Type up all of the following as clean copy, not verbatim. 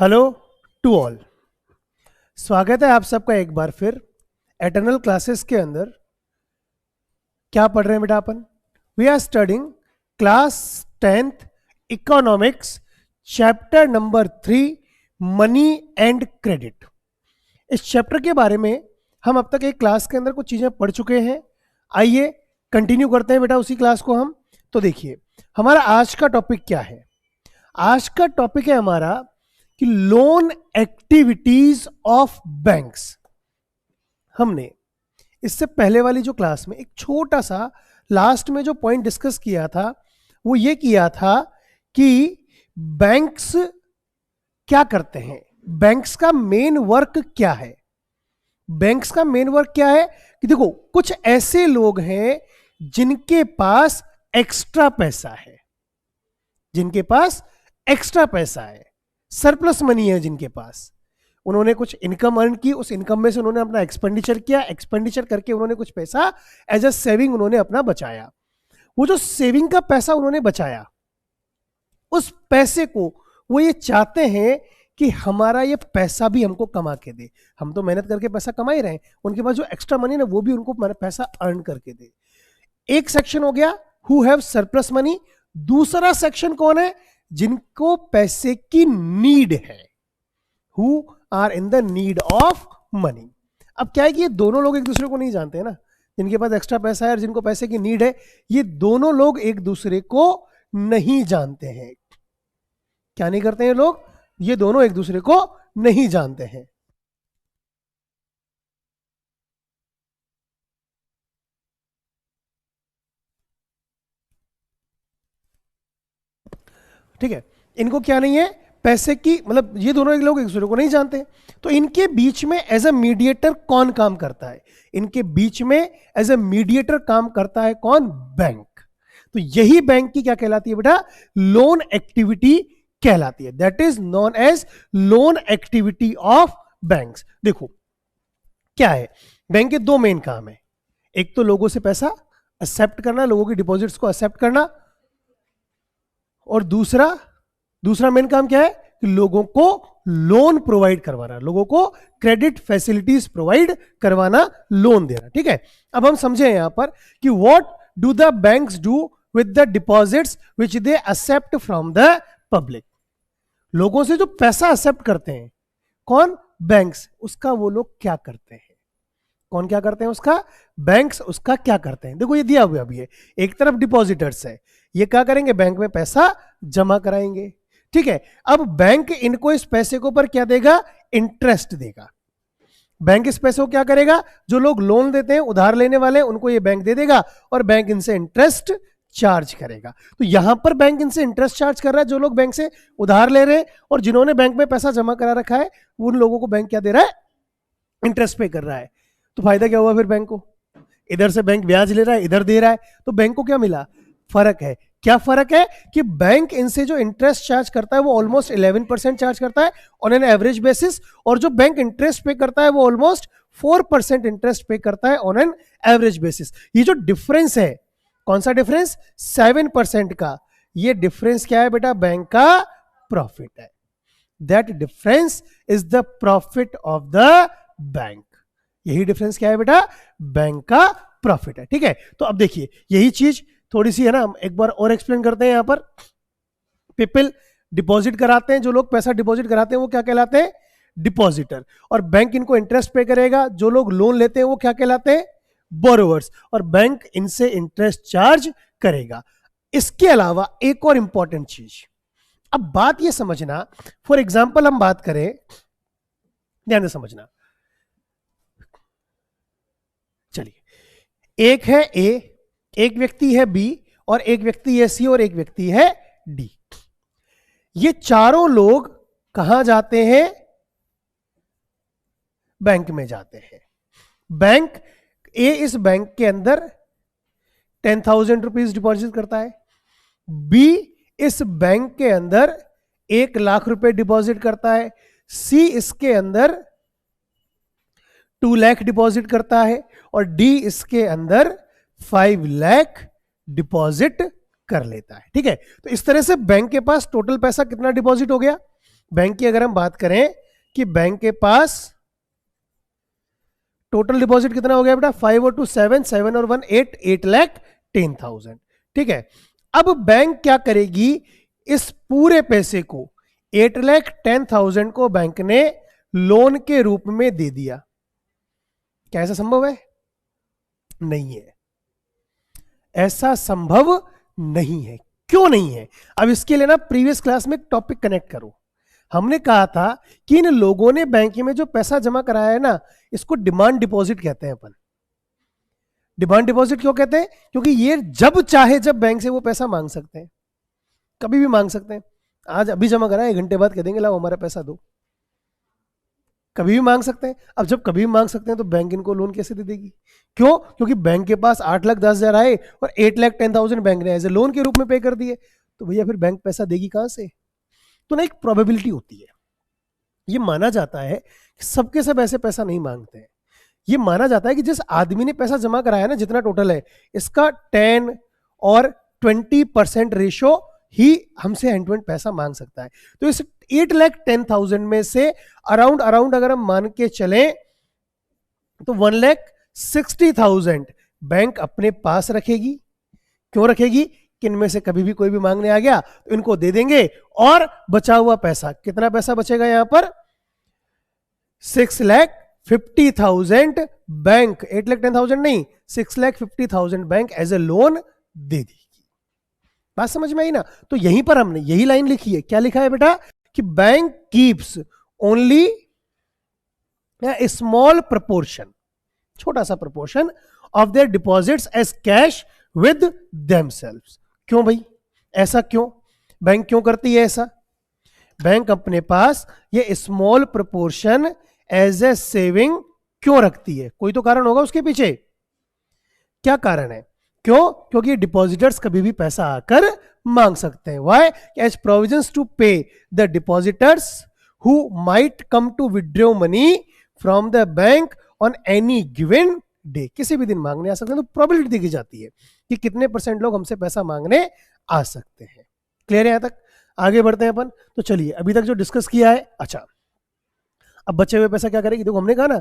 Hello to all. स्वागत है आप सबका एक बार फिर एटर्नल क्लासेस के अंदर। क्या पढ़ रहे हैं बेटा अपन? We are studying class 10th economics chapter number 3 money and credit. इस चैप्टर के बारे में हम अब तक एक क्लास के अंदर कुछ चीजें पढ़ चुके हैं। आइए कंटिन्यू करते हैं बेटा उसी क्लास को हम। तो देखिए हमारा आज का टॉपिक क्या है। आज का टॉपिक है हमारा कि लोन एक्टिविटीज ऑफ बैंक्स। हमने इससे पहले वाली जो क्लास में एक छोटा सा लास्ट में जो पॉइंट डिस्कस किया था वो ये किया था कि बैंक्स क्या करते हैं, बैंक्स का मेन वर्क क्या है। बैंक्स का मेन वर्क क्या है कि देखो कुछ ऐसे लोग हैं जिनके पास एक्स्ट्रा पैसा है, जिनके पास एक्स्ट्रा पैसा है, सरप्लस मनी है जिनके पास। उन्होंने कुछ इनकम अर्न की, उस इनकम में से उन्होंने अपना एक्सपेंडिचर किया, एक्सपेंडिचर करके उन्होंने कुछ पैसा एज अ सेविंग उन्होंने अपना बचाया। वो जो सेविंग का पैसा उन्होंने बचाया उस पैसे को वो ये चाहते हैं कि हमारा ये पैसा भी हमको कमा के दे। हम तो मेहनत करके पैसा कमा ही रहे हैं, उनके पास जो एक्स्ट्रा मनी ना वो भी उनको पैसा अर्न करके दे। एक सेक्शन हो गया हु हैव सरप्लस मनी। दूसरा सेक्शन कौन है? जिनको पैसे की नीड है, who are in the need of money. अब क्या है कि ये दोनों लोग एक दूसरे को नहीं जानते हैं ना, जिनके पास एक्स्ट्रा पैसा है और जिनको पैसे की नीड है, ये दोनों लोग एक दूसरे को नहीं जानते हैं। क्या नहीं करते हैं लोग? ये दोनों एक दूसरे को नहीं जानते हैं। ठीक है, इनको क्या नहीं है? पैसे की, मतलब ये दोनों एक लोग एक दूसरे को नहीं जानते। तो इनके बीच में एज ए मीडिएटर कौन काम करता है? इनके बीच में एज ए मीडिएटर काम करता है कौन? बैंक। तो यही बैंक की क्या कहलाती है बेटा? लोन एक्टिविटी कहलाती है। That is known as loan activity of banks. देखो क्या है, बैंक के दो मेन काम है। एक तो लोगों से पैसा एक्सेप्ट करना, लोगों की डिपॉजिट्स को एक्सेप्ट करना, और दूसरा मेन काम क्या है कि लोगों को लोन प्रोवाइड करवाना, लोगों को क्रेडिट फैसिलिटीज प्रोवाइड करवाना, लोन देना। ठीक है, अब हम समझे यहां पर कि what do the banks do with the deposits which they accept from the public. लोगों से जो पैसा एक्सेप्ट करते हैं कौन? बैंक्स। उसका वो लोग क्या करते हैं? कौन क्या करते हैं उसका? बैंक्स उसका क्या करते हैं। देखो ये दिया हुआ अभी है, एक तरफ डिपॉजिटर्स है, ये क्या करेंगे? बैंक में पैसा जमा कराएंगे। ठीक है, अब बैंक इनको इस पैसे के ऊपर क्या देगा? इंटरेस्ट देगा। बैंक इस पैसे को क्या करेगा? जो लोग लोन देते हैं, उधार लेने वाले, उनको ये बैंक दे देगा और बैंक इनसे इंटरेस्ट चार्ज करेगा। तो यहां पर बैंक इनसे इंटरेस्ट चार्ज कर रहा है, जो लोग बैंक से उधार ले रहे हैं, और जिन्होंने बैंक में पैसा जमा करा रखा है उन लोगों को बैंक क्या दे रहा है? इंटरेस्ट पे कर रहा है। तो फायदा क्या हुआ फिर बैंक को? इधर से बैंक ब्याज ले रहा है, इधर दे रहा है, तो बैंक को क्या मिला? फर्क है। क्या फर्क है कि बैंक इनसे जो इंटरेस्ट चार्ज करता है वो ऑलमोस्ट 11% चार्ज करता है ऑन एन एवरेज बेसिस, और जो बैंक इंटरेस्ट पे करता है वो ऑलमोस्ट 4% इंटरेस्ट पे करता है ऑन एन एवरेज बेसिस। ये जो डिफरेंस है, कौन सा डिफरेंस? 7% का। ये डिफरेंस क्या है बेटा? बैंक का प्रॉफिट है। That difference is the profit of the bank. यही डिफरेंस क्या है बेटा? बैंक का प्रॉफिट है। ठीक है, तो अब देखिए यही चीज थोड़ी सी है ना, हम एक बार और एक्सप्लेन करते हैं। यहां पर पीपल डिपॉजिट कराते हैं, जो लोग पैसा डिपॉजिट कराते हैं वो क्या कहलाते हैं? डिपॉजिटर। और बैंक इनको इंटरेस्ट पे करेगा। जो लोग लोन लेते हैं वो क्या कहलाते हैं? बोरोवर्स। और बैंक इनसे इंटरेस्ट चार्ज करेगा। इसके अलावा एक और इंपॉर्टेंट चीज, अब बात ये समझना, फॉर एग्जाम्पल हम बात करें, ध्यान से समझना। चलिए, एक है ए, एक व्यक्ति है बी, और एक व्यक्ति है सी, और एक व्यक्ति है डी। ये चारों लोग कहां जाते हैं? बैंक में जाते हैं। बैंक ए इस बैंक के अंदर 10,000 रुपीज डिपॉजिट करता है, बी इस बैंक के अंदर 1,00,000 रुपए डिपॉजिट करता है, सी इसके अंदर 2 लाख डिपॉजिट करता है, और डी इसके अंदर 5 लाख डिपॉजिट कर लेता है। ठीक है, तो इस तरह से बैंक के पास टोटल पैसा कितना डिपॉजिट हो गया? बैंक की अगर हम बात करें कि बैंक के पास टोटल डिपॉजिट कितना हो गया बेटा, 5 और 2 7, 7 और 1 8, 8,10,000। ठीक है, अब बैंक क्या करेगी, इस पूरे पैसे को 8,10,000 को बैंक ने लोन के रूप में दे दिया। क्या ऐसा संभव है? नहीं है, ऐसा संभव नहीं है। क्यों नहीं है? अब इसके लिए ना प्रीवियस क्लास में एक टॉपिक कनेक्ट करो। हमने कहा था कि इन लोगों ने बैंक में जो पैसा जमा कराया है ना, इसको डिमांड डिपॉजिट कहते हैं अपन। डिमांड डिपॉजिट क्यों कहते हैं? क्योंकि ये जब चाहे जब बैंक से वो पैसा मांग सकते हैं, कभी भी मांग सकते हैं। आज अभी जमा करा, 1 घंटे बाद कह देंगे लाओ हमारा पैसा दो, कभी भी मांग सकते हैं। अब जब कभी भी मांग सकते हैं तो बैंक इनको लोन कैसे दे देगी? क्यों? क्योंकि बैंक के पास 8,10,000 आए और 8,10,000 बैंक ने एज ए लोन के रूप में पे कर दिए, तो भैया फिर बैंक पैसा देगी कहां से? तो ना एक प्रोबेबिलिटी होती है, ये माना जाता है कि सबके सब ऐसे पैसा नहीं मांगते हैं। ये माना जाता है कि जिस आदमी ने पैसा जमा कराया ना, जितना टोटल है, इसका 10 और 20% रेशो ही हमसे हैंड टू हैंड पैसा मांग सकता है। तो इस 8,10,000 में से अराउंड अगर हम मान के चलें तो 1,60,000 बैंक अपने पास रखेगी। क्यों रखेगी? कि इनमें से कभी भी कोई भी मांगने आ गया तो इनको दे देंगे, और बचा हुआ पैसा, कितना पैसा बचेगा यहां पर? 6,50,000 बैंक, 8,10,000 नहीं, 6,50,000 बैंक एज ए लोन दे देगी। बात समझ में आई ना? तो यहीं पर हमने यही लाइन लिखी है। क्या लिखा है बेटा? कि bank keeps only a small proportion, छोटा सा proportion of their deposits as cash with themselves. क्यों भाई? ऐसा क्यों? बैंक क्यों करती है ऐसा? बैंक अपने पास ये small proportion as a saving क्यों रखती है? कोई तो कारण होगा उसके पीछे। क्या कारण है? क्यों? क्योंकि डिपॉजिटर्स कभी भी पैसा आकर मांग सकते हैं। Why? As provisions to pay the depositors who might come to withdraw money from the bank on any given day. किसी भी दिन मांगने आ सकते हैं, तो प्रोबेबिलिटी देखी जाती है कि कितने % लोग हमसे पैसा मांगने आ सकते हैं। क्लियर है? यहां तक आगे बढ़ते हैं अपन। तो चलिए, अभी तक जो डिस्कस किया है, अच्छा अब बचे हुए पैसा क्या करेगी? देखो हमने कहा ना,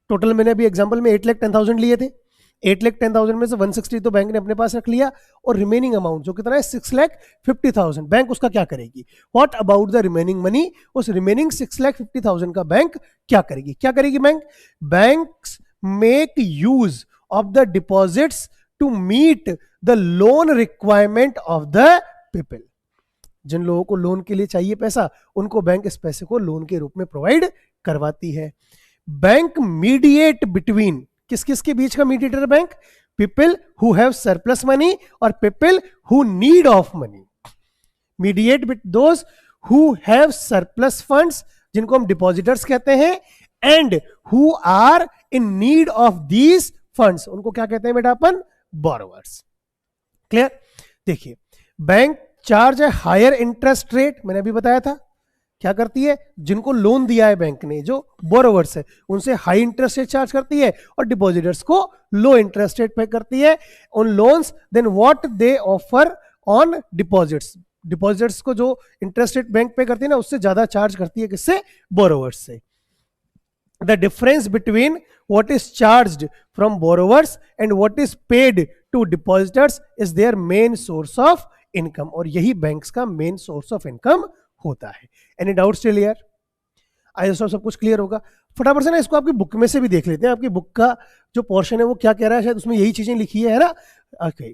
टोटल मैंने अभी एग्जांपल में 8,10,000 लिए थे। 8,10,000 में से 160 तो बैंक ने अपने पास रख लिया, और रिमेनिंग अमाउंट जो कितना है 6,50,000, बैंक उसका क्या करेगी? What about the remaining money? उस रिमेनिंग 6,50,000 का बैंक क्या करेगी? क्या करेगी bank? Banks make use of the deposits to meet the loan requirement of the people. जिन लोगों को लोन के लिए चाहिए पैसा, उनको बैंक इस पैसे को लोन के रूप में प्रोवाइड करवाती है। बैंक मीडिएट बिटवीन, किस किस के बीच का mediator bank? People who have surplus money और people who need of money. Mediate with those who have surplus funds, जिनको हम डिपॉजिटर्स कहते हैं, and who are in need of these funds, उनको क्या कहते हैं बेटा अपन? बोरोवर्स। क्लियर? देखिए, बैंक चार्ज है हायर इंटरेस्ट रेट, मैंने अभी बताया था। क्या करती है? जिनको लोन दिया है बैंक ने, जो बोरोवर्स है, उनसे हाई इंटरेस्ट रेट चार्ज करती है, और डिपॉजिटर्स को लो इंटरेस्ट रेट पे करती है on loans then what they offer on deposits. Depositors को जो इंटरेस्ट रेट बैंक पे करती है ना, उससे ज्यादा चार्ज करती है। किससे? बोरोवर्स से। The difference between what is charged from borrowers and what is paid to depositors is their main source of income, और यही बैंक्स का मेन सोर्स ऑफ इनकम होता है। Any doubts till here? आई सब कुछ क्लियर होगा। फटाफट से ना इसको आपकी बुक में से भी देख लेते हैं। आपकी बुक का जो पोर्शन है वो क्या कह रहा है, शायद उसमें यही चीजें लिखी है ना। Okay,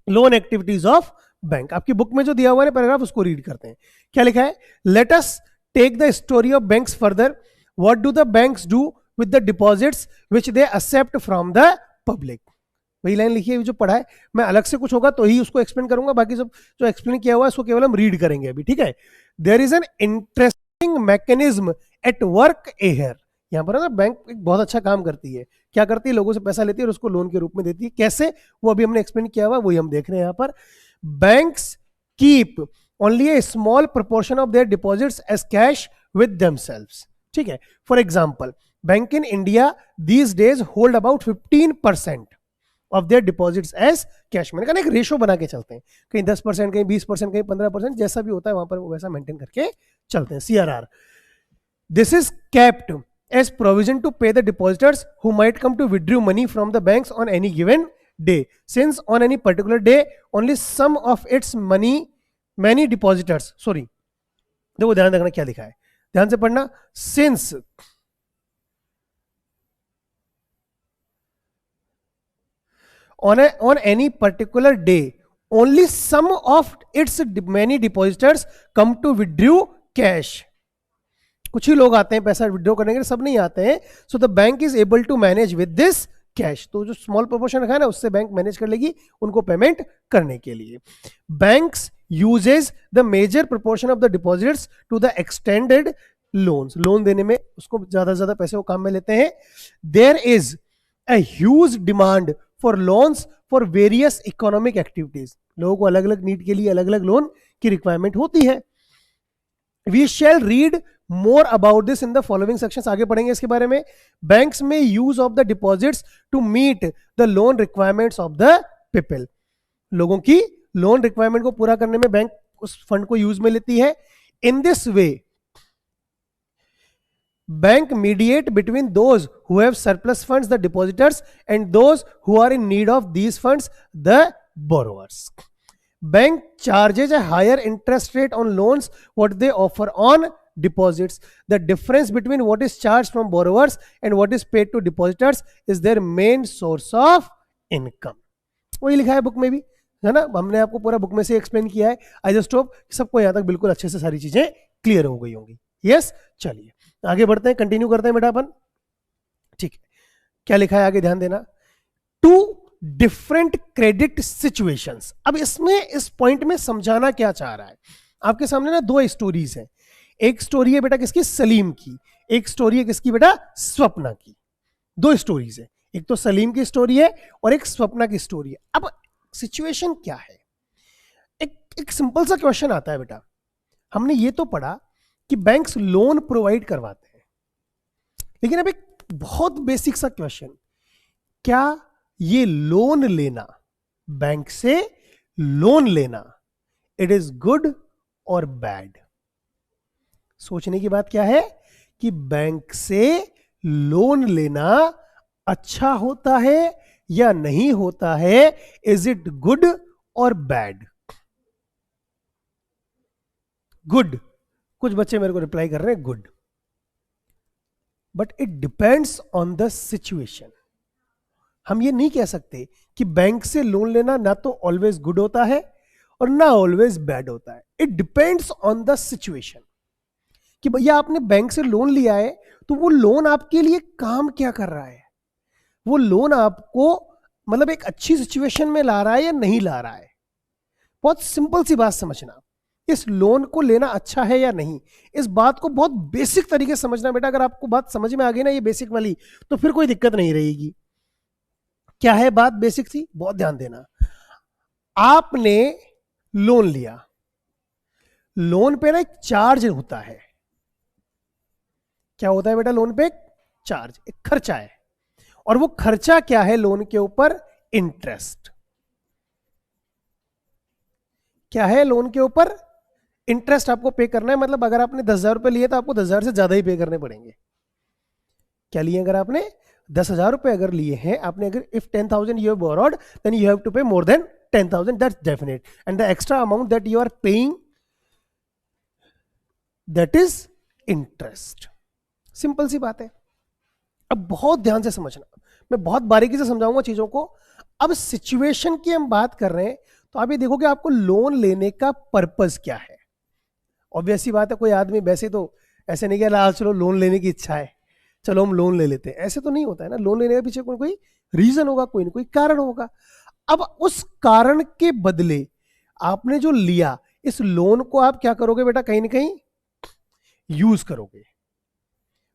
loan activities of bank, आपकी बुक में जो दिया हुआ है पैराग्राफ, उसको रीड करते हैं। क्या लिखा है? Let us take the story of banks further. What do the banks do with the deposits which they accept from the public? वही लाइन लिखी है जो पढ़ा है। मैं अलग से कुछ होगा तो ही उसको एक्सप्लेन करूंगा, बाकी सब जो एक्सप्लेन किया हुआ है उसको केवल हम रीड करेंगे अभी। ठीक है? There is an interesting mechanism at work here. यहाँ पर ना बैंक एक बहुत अच्छा काम करती है। क्या करती है? लोगों से पैसा लेती है और उसको लोन के रूप में देती है। कैसे? वो अभी हमने एक्सप्लेन किया हुआ, वही हम देख रहे हैं यहाँ पर। Banks keep only a small proportion of their deposits as cash with themselves. ठीक है? For example, bank in India these days hold about 15% of their deposits as cash. मैंने कहा एक रेशो बना के चलते हैं, कहीं 10%, कहीं 20%, कहीं 15%, जैसा भी होता है वहां पर वो वैसा मेंटेन करके चलते हैं। CRR, this is kept as provision to pay the depositors who might come to withdraw money from the banks on any given day, since on any particular day only some of its many depositors, sorry, देखो ध्यान रखना क्या लिखा है, ध्यान से पढ़ना, since on any particular day only some of its many depositors come to withdraw cash, कुछ ही लोग आते हैं पैसा विड्रॉ करने के लिए, सब नहीं आते हैं। So the bank is able to manage with this cash, तो जो स्मॉल प्रोपोर्शन रखा है ना उससे बैंक मैनेज कर लेगी उनको पेमेंट करने के लिए। Banks uses the major proportion of the deposits to the extended loans, loan देने में उसको ज्यादा से ज्यादा पैसे वो काम में लेते हैं। There is a huge demand for loans for various economic activities, लोगों को अलग अलग नीड के लिए अलग अलग लोन की रिक्वायरमेंट होती है। We shall read more about this in the following sections, आगे पढ़ेंगे इसके बारे में। बैंक्स में use of the deposits to meet the loan requirements of the people, लोगों की लोन रिक्वायरमेंट को पूरा करने में बैंक उस फंड को यूज में लेती है। In this way bank mediate between those who have surplus funds the depositors and those who are in need of these funds the borrowers. Bank charges a higher interest rate on loans what they offer on deposits. The difference between what is charged from borrowers and what is paid to depositors is their main source of income. वही लिखा है book में भी, है ना, हमने आपको पूरा बुक में से एक्सप्लेन किया है। आई जस्ट होप सबको यहाँ तक बिल्कुल अच्छे से सारी चीजें क्लियर हो गई होंगी। यस, चलिए आगे बढ़ते हैं, कंटिन्यू करते हैं बेटा अपन। ठीक है, क्या लिखा है आगे ध्यान देना। टू डिफरेंट क्रेडिट सिचुएशंस, अब इसमें इस पॉइंट में समझाना क्या चाह रहा है, आपके सामने ना दो स्टोरीज हैं। एक स्टोरी है बेटा किसकी, सलीम की, एक स्टोरी है किसकी बेटा, स्वप्ना की। दो स्टोरीज है, एक तो सलीम की स्टोरी है और एक स्वप्ना की स्टोरी है। अब सिचुएशन क्या है, एक सिंपल सा क्वेश्चन आता है बेटा, हमने ये तो पढ़ा कि बैंक्स लोन प्रोवाइड करवाते हैं, लेकिन अब एक बहुत बेसिक सा क्वेश्चन, क्या ये लोन लेना, बैंक से लोन लेना, इट इज गुड और बैड? सोचने की बात क्या है कि बैंक से लोन लेना अच्छा होता है या नहीं होता है, इज इट गुड और बैड? गुड, कुछ बच्चे मेरे को रिप्लाई कर रहे हैं good, but it depends on the situation. हम ये नहीं कह सकते कि बैंक से लोन लेना ना तो ऑलवेज गुड होता है और ना ऑलवेज बैड होता है। It depends on the situation कि भैया आपने बैंक से लोन लिया है तो वो लोन आपके लिए काम क्या कर रहा है, वो लोन आपको मतलब एक अच्छी सिचुएशन में ला रहा है या नहीं ला रहा है। बहुत सिंपल सी बात समझना, इस लोन को लेना अच्छा है या नहीं, इस बात को बहुत बेसिक तरीके से समझना बेटा। अगर आपको बात समझ में आ गई ना ये बेसिक वाली, तो फिर कोई दिक्कत नहीं रहेगी। क्या है बात बेसिक थी, बहुत ध्यान देना। आपने लोन लिया, लोन पे ना एक चार्ज होता है। क्या होता है बेटा लोन पे? एक चार्ज, एक खर्चा है। और वो खर्चा क्या है लोन के ऊपर? इंटरेस्ट। क्या है लोन के ऊपर? इंटरेस्ट आपको पे करना है। मतलब अगर आपने 10,000 रुपए लिए तो आपको 10,000 से ज्यादा ही पे करने पड़ेंगे। क्या लिए? अगर आपने 10,000 रुपए अगर लिए हैं, आपने अगर if 10,000 you have borrowed, then you have to pay more than 10,000, that's definite, and the extra amount that you are paying, that is interest. Simple सी बात है। अब बहुत ध्यान से समझना, मैं बहुत बारीकी से समझाऊंगा चीजों को। अब सिचुएशन की हम बात कर रहे हैं तो आप ये देखो कि आपको लोन लेने का पर्पस क्या है। ऑब्वियस सी बात है, कोई आदमी वैसे तो ऐसे नहीं कह चलो लोन लेने की इच्छा है, चलो हम लोन ले लेते हैं, ऐसे तो नहीं होता है ना। लोन लेने के पीछे कोई कोई रीजन होगा, कोई ना कोई कारण होगा। अब उस कारण के बदले आपने जो लिया, इस लोन को आप क्या करोगे बेटा? कहीं ना कहीं यूज करोगे।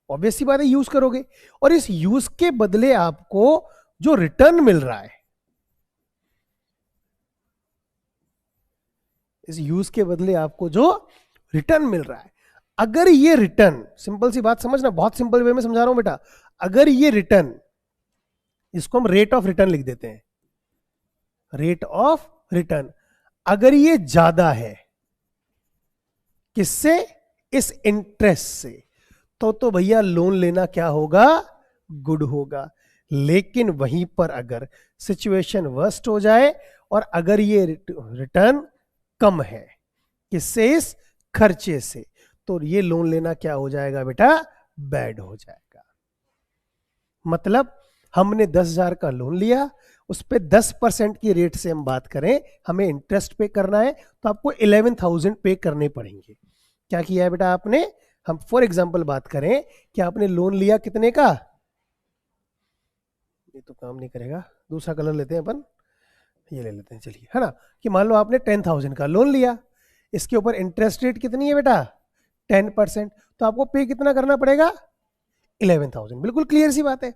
ऑब्वियस सी बात है, यूज करोगे। और इस यूज के बदले आपको जो रिटर्न मिल रहा है, इस यूज के बदले आपको जो रिटर्न मिल रहा है, अगर ये रिटर्न, सिंपल सी बात समझना, बहुत सिंपल वे में समझा रहा हूं बेटा, अगर ये रिटर्न, इसको हम रेट ऑफ रिटर्न लिख देते हैं, रेट ऑफ रिटर्न। अगर ये ज्यादा है किससे, इस इंटरेस्ट से, तो भैया लोन लेना क्या होगा, गुड होगा। लेकिन वहीं पर अगर सिचुएशन वर्स्ट हो जाए और अगर ये रिटर्न कम है किससे, इस खर्चे से, तो ये लोन लेना क्या हो जाएगा बेटा, बैड हो जाएगा। मतलब हमने 10,000 का लोन लिया, उस पे 10% की रेट से हम बात करें, हमें इंटरेस्ट पे करना है, तो आपको 11,000 पे करने पड़ेंगे। क्या किया है बेटा आपने, हम फॉर एग्जांपल बात करें कि आपने लोन लिया कितने का, ये तो काम नहीं करेगा, दूसरा कलर लेते हैं अपन, ये ले लेते हैं चलिए, है ना, कि मान लो आपने 10,000 का लोन लिया, इसके ऊपर इंटरेस्ट रेट कितनी है बेटा 10%, तो आपको पे कितना करना पड़ेगा 11,000। बिल्कुल क्लियर सी बात है।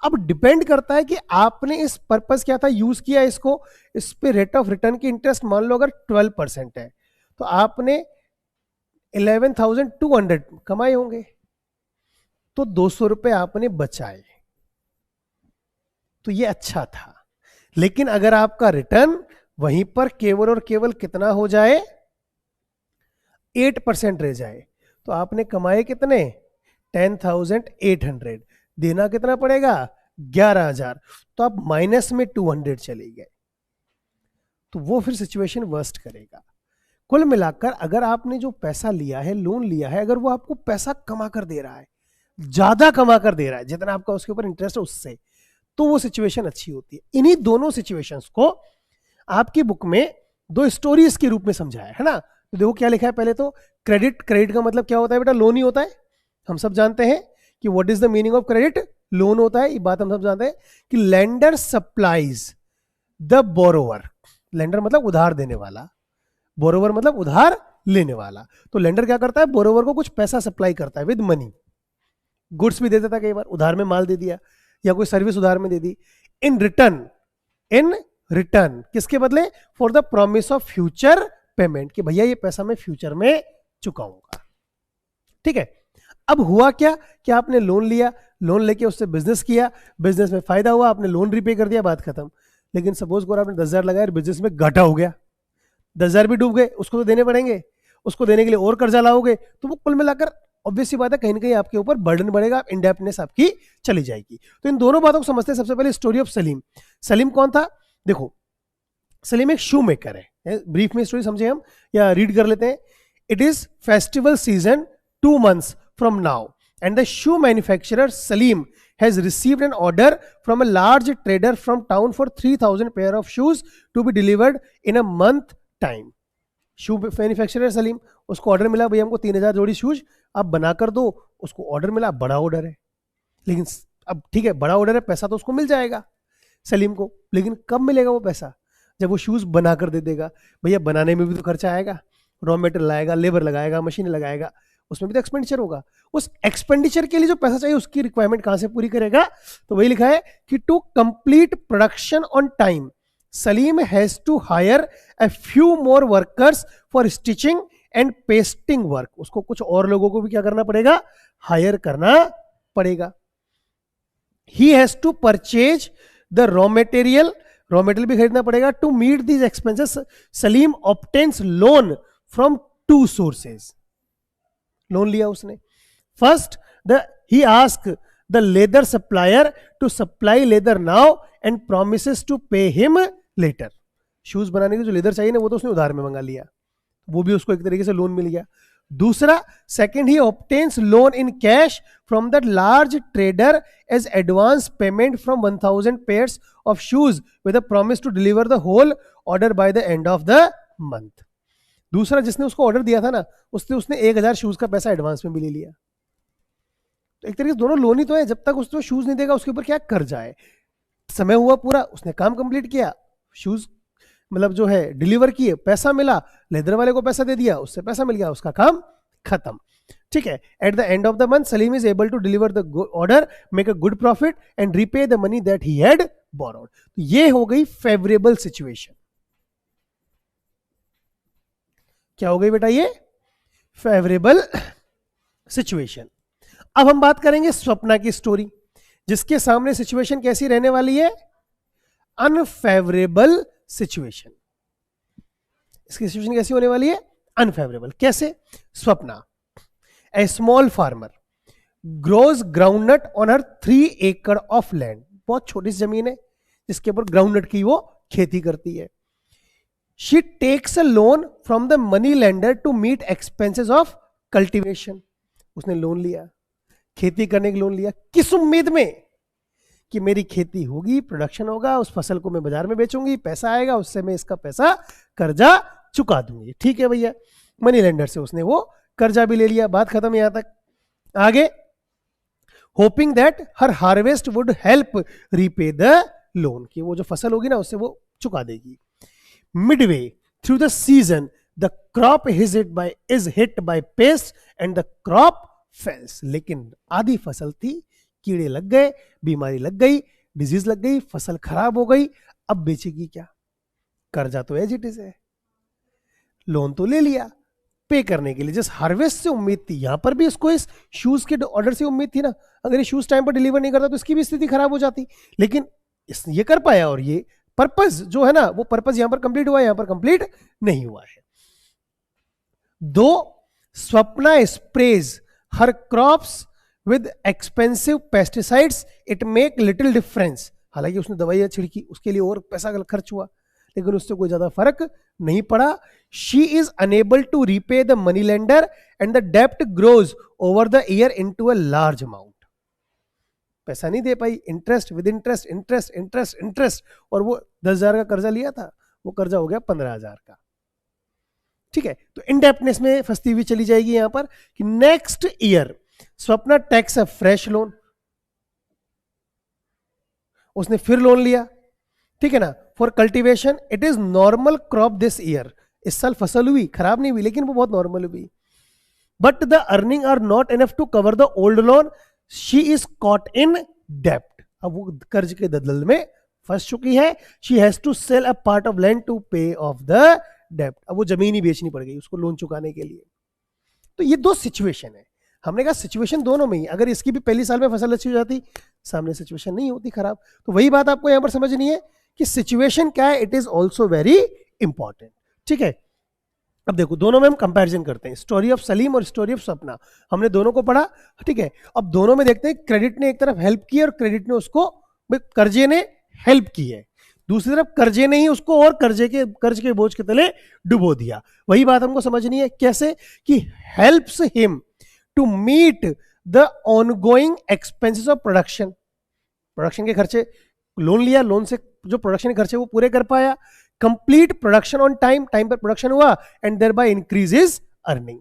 अब डिपेंड करता है कि आपने इस पर्पस क्या था यूज किया इसको, इस पे रेट ऑफ रिटर्न की इंटरेस्ट मान लो अगर 12% है, तो आपने 11,200 कमाए होंगे, तो 200 रुपए आपने बचाए, तो ये अच्छा था। लेकिन अगर आपका रिटर्न वहीं पर केवल और केवल कितना हो जाए 8% रह जाए, तो आपने कमाए कितने 10,800, देना कितना पड़ेगा 11,000, तो आप माइनस में 200 चले गए, तो वो फिर सिचुएशन वर्स्ट करेगा। कुल मिलाकर अगर आपने जो पैसा लिया है, लोन लिया है, अगर वो आपको पैसा कमा कर दे रहा है, ज्यादा कमा कर दे रहा है जितना आपका उसके ऊपर इंटरेस्ट है उससे, तो वो सिचुएशन अच्छी होती है। इन्हीं दोनों सिचुएशंस को आपकी बुक में दो स्टोरीज के रूप में समझाया है ना। तो देखो क्या लिखा है, पहले तो क्रेडिट, क्रेडिट का मतलब क्या होता है बेटा, लोन ही होता है। हम सब जानते हैं कि what is the meaning of credit, loan होता है, ये बात हम सब जानते हैं कि lender supplies the borrower, lender मतलब उधार देने वाला, बोरोवर मतलब उधार लेने वाला। तो लेंडर क्या करता है, बोरोवर को कुछ पैसा सप्लाई करता है विद मनी, गुड्स भी दे देता है, कई बार उधार में माल दे दिया या कोई सर्विस उधार में दे दी, इन रिटर्न किसके बदले, for the promise of future payment, कि भैया ये पैसा मैं फ्यूचर में चुकाऊंगा। ठीक है, अब हुआ क्या कि आपने लोन लिया, लोन लेके उससे बिजनेस किया, बिजनेस में फायदा हुआ, आपने लोन रिपे कर दिया, बात खत्म। लेकिन सपोज करो आपने 10,000 लगाया, बिजनेस में घाटा हो गया, 10,000 भी डूब गए, उसको तो देने पड़ेंगे, उसको देने के लिए और कर्जा लाओगे, तो वो कुल मिलाकर ऑब्वियस सी बात है कहीं ना कहीं आपके ऊपर बर्डन बढ़ेगा, इंडेप्टनेस आपकी चली जाएगी। तो इन दोनों बातों को समझते हैं। सबसे पहले स्टोरी ऑफ सलीम। सलीम कौन था, देखो सलीम एक शू मेकर है, ब्रीफ में स्टोरी समझे हम या रीड कर लेते हैं। It is festival season 2 months from now and the shoe manufacturer Salim has received an order from a large trader from town for 3,000 pair of shoes to be delivered in a month time. Shoe manufacturer Salim, उसको order मिला भैया हमको 3,000 जोड़ी shoes आप बना कर दो, उसको ऑर्डर मिला, बड़ा ऑर्डर है, लेकिन अब ठीक है बड़ा ऑर्डर है, पैसा तो उसको मिल जाएगा सलीम को, लेकिन कब मिलेगा वो पैसा, जब वो शूज बना कर दे देगा। भैया बनाने में भी तो खर्चा आएगा, रॉ मेटेरियल लाएगा, लेबर लगाएगा, मशीन लगाएगा, उसमें भी तो एक्सपेंडिचर होगा। उस एक्सपेंडिचर के लिए जो पैसा चाहिए उसकी रिक्वायरमेंट कहां से पूरी करेगा, तो वही लिखा है कि to complete production on time Salim has to hire a few more workers for stitching and pasting work. उसको कुछ और लोगों को भी क्या करना पड़ेगा, हायर करना पड़ेगा। He has to purchase the raw material भी खरीदना पड़ेगा। To meet these expenses, Salim obtains loan from 2 sources. Loan लिया उसने। First, he asks the leather supplier to supply leather now and promises to pay him later. Shoes बनाने के जो leather चाहिए ना वो तो उसने उधार में मंगा लिया, वो भी उसको एक तरीके से लोन मिल गया। दूसरा, सेकंड, ही obtains loan in cash from that large trader as advance payment from 1,000 pairs of shoes with a promise to deliver the whole order by the end of the month. दूसरा जिसने उसको order दिया था ना, उसने 1,000 shoes का पैसा advance में भी ले लिया। तो एक तरीके से दोनों लोन ही तो है, जब तक उसको शूज नहीं देगा उसके ऊपर क्या कर्जा है। समय हुआ पूरा, उसने काम कंप्लीट किया, शूज मतलब जो है डिलीवर किए, पैसा मिला, लेदर वाले को पैसा दे दिया, उससे पैसा मिल गया, उसका काम खत्म। ठीक है, at the end of the month Salim is able to deliver the order, make a good profit and repay the money that he had borrowed. तो ये हो गई फेवरेबल सिचुएशन। क्या हो गई बेटा, ये फेवरेबल सिचुएशन। अब हम बात करेंगे स्वप्ना की स्टोरी, जिसके सामने सिचुएशन कैसी रहने वाली है, अनफेवरेबल सिचुएशन। इसकी सिचुएशन कैसी होने वाली है? अनफेवरेबल। कैसे? Swapna, a small farmer grows groundnut on her 3 एकड़ ऑफ लैंड। बहुत छोटी सी जमीन है जिसके ऊपर ग्राउंडनट की वो खेती करती है। She takes a loan from the money lender to meet expenses of cultivation. उसने लोन लिया, खेती करने का लोन लिया, किस उम्मीद में कि मेरी खेती होगी, प्रोडक्शन होगा, उस फसल को मैं बाजार में बेचूंगी, पैसा आएगा, उससे मैं इसका पैसा कर्जा चुका दूंगी। ठीक है भैया, मनी लेंडर से उसने वो कर्जा भी ले लिया, बात खत्म यहां तक। आगे, hoping that her harvest would help repay the loan, कि वो जो फसल होगी ना उससे वो चुका देगी। Midway through the season the crop is hit by paste and the crop fails. लेकिन आधी फसल थी, कीड़े लग गए, बीमारी लग गई, डिजीज लग गई, फसल खराब हो गई। अब बेचेगी क्या? कर्जा तो एज इट इज है, लोन तो ले लिया पे करने के लिए, जिस हार्वेस्ट से उम्मीद थी, यहां पर भी इसको इस शूज के ऑर्डर से उम्मीद थी ना, अगर ये शूज टाइम पर डिलीवर नहीं करता तो इसकी भी स्थिति खराब हो जाती। लेकिन ये कर पाया और ये पर्पस जो है ना, वो पर्पस यहां पर कंप्लीट हुआ, यहां पर कंप्लीट नहीं हुआ है। दो Swapna sprays her crops with expensive pesticides it make little difference. हालांकि उसने दवाइयां छिड़की, उसके लिए और पैसा खर्च हुआ, लेकिन उससे कोई ज्यादा फर्क नहीं पड़ा। She is unable to repay the money lender and the डेप्ट grows over the year into a large amount. पैसा नहीं दे पाई, interest with interest interest interest interest, और वो 10,000 का कर्जा लिया था, वो कर्जा हो गया 15,000 का। ठीक है, तो इनडेप्टनेस में फंसती हुई चली जाएगी यहां पर कि next year Swapna takes a fresh loan, उसने फिर लोन लिया। ठीक है ना, for cultivation it is normal crop this year. इस साल फसल हुई, खराब नहीं हुई, लेकिन वो बहुत नॉर्मल हुई। But the earning are not enough to cover the old loan, she is caught in डेप्ट। अब वो कर्ज के दलदल में फंस चुकी है। She has to sell a part of land to pay off the डेप्ट। अब वो जमीन ही बेचनी पड़ गई उसको लोन चुकाने के लिए। तो ये दो सिचुएशन है, हमने कहा सिचुएशन दोनों में ही, अगर इसकी भी पहली साल में फसल अच्छी हो जाती, सामने सिचुएशन नहीं होती खराब। तो वही बात आपको यहां पर समझनी है कि सिचुएशन क्या है, it is also very important. ठीक है, अब देखो दोनों में हम कंपैरिजन करते हैं, स्टोरी ऑफ सलीम और स्टोरी ऑफ सपना, हमने दोनों को पढ़ा। ठीक है, अब दोनों में देखते हैं क्रेडिट ने एक तरफ हेल्प की और क्रेडिट ने उसको, कर्जे ने हेल्प की है, दूसरी तरफ कर्जे ने ही उसको और कर्ज के बोझ के तले डुबो दिया। वही बात हमको समझनी है, कैसे कि helps him to meet the ongoing expenses of production. Production के खर्चे, लोन लिया, लोन से जो प्रोडक्शन के खर्चे वो पूरे कर पाया। Complete production on time, time पर प्रोडक्शन हुआ, and thereby increase is earning.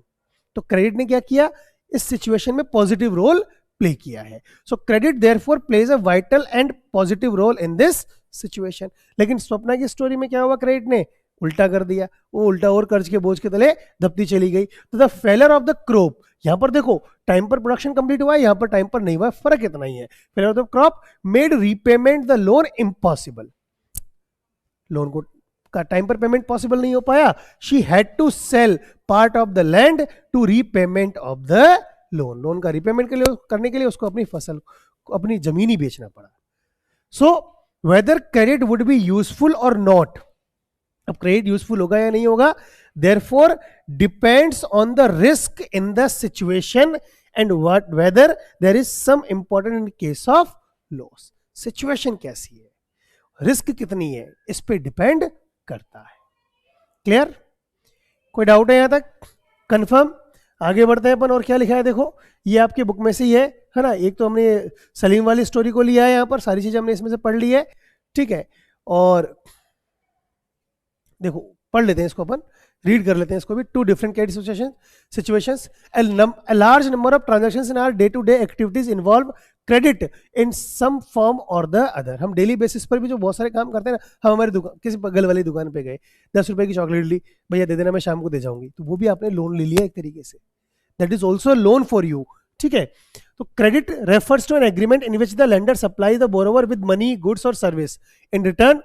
तो क्रेडिट ने क्या किया, इस सिचुएशन में पॉजिटिव रोल प्ले किया है। So credit therefore plays a vital and positive role in this situation. लेकिन स्वप्ना की स्टोरी में क्या हुआ, क्रेडिट ने उल्टा कर दिया, वो उल्टा और कर्ज के बोझ के तले दबती चली गई। तो the failure of the crop, यहां पर देखो टाइम पर प्रोडक्शन कंप्लीट हुआ है, यहां पर टाइम पर नहीं हुआ, फर्क इतना ही है। Failure of the crop made repayment the loan impossible, loan को का टाइम पर पेमेंट पॉसिबल नहीं हो पाया। She had to sell part of the land to repayment of the loan, loan का रीपेमेंट के लिए करने के लिए उसको अपनी फसल, अपनी जमीन ही बेचना पड़ा। So whether credit would be useful और नॉट, अब क्रेडिट यूजफुल होगा या नहीं होगा, therefore depends on the risk in the situation and what whether there is some important in case of loss. Situation कैसी है, रिस्क कितनी है, इस पे डिपेंड करता है। क्लियर, कोई डाउट है यहां तक? कंफर्म। आगे बढ़ते हैं अपन, और क्या लिखा है देखो, ये आपके बुक में से ही है ना। एक तो हमने सलीम वाली स्टोरी को लिया है, यहां पर सारी चीजें हमने इसमें से पढ़ ली है। ठीक है, और देखो पढ़ लेते हैं इसको, अपन रीड कर लेते हैं इसको भी। Two different credit situations, a large number of transactions in our day to day activities involve credit in some form or the other। हम डेली बेसिस पर भी जो बहुत सारे काम करते हैं ना, हम हमारी दुकान, किसी बगल वाली दुकान पे गए, 10 रुपए की चॉकलेट ली, भैया दे देना, मैं शाम को दे जाऊंगी, तो वो भी आपने लोन ले लिया एक तरीके से, that is also loan for you. ठीक है, तो credit refers to an agreement in which the lender supply the borrower with money, goods और service in return